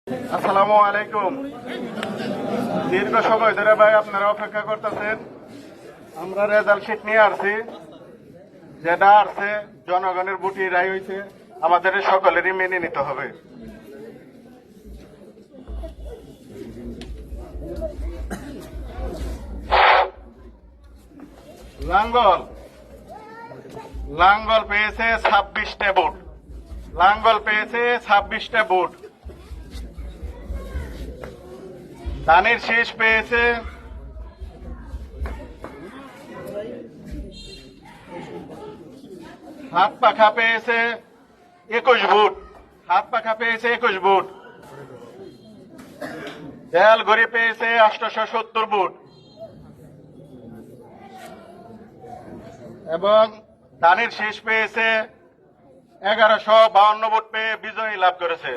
আসসালামু আলাইকুম। দীর্ঘ সময় ধরে ভাই আপনারা অপেক্ষা করতেছেন। আমরা রেজাল্ট শিট নিয়ে আসছি, যেটা আসছে জনগণের বুটি রায় হয়েছে, আমাদের সকলেরই মেনে নিতে হবে। লাঙ্গল লাঙ্গল পেয়েছে 26টা ভোট। লাঙ্গল পেয়েছে 26টা ভোট। ধানের শীষ পেয়েছে হাত পাখা পেয়েছে 21 ভোট। হাত পাখা পেয়েছে 21 ভোট। দেয়াল ঘড়ি পেয়েছে 870 ভোট এবং ধানের শীষ পেয়েছে 1152 ভোট পেয়ে বিজয়ী লাভ করেছে।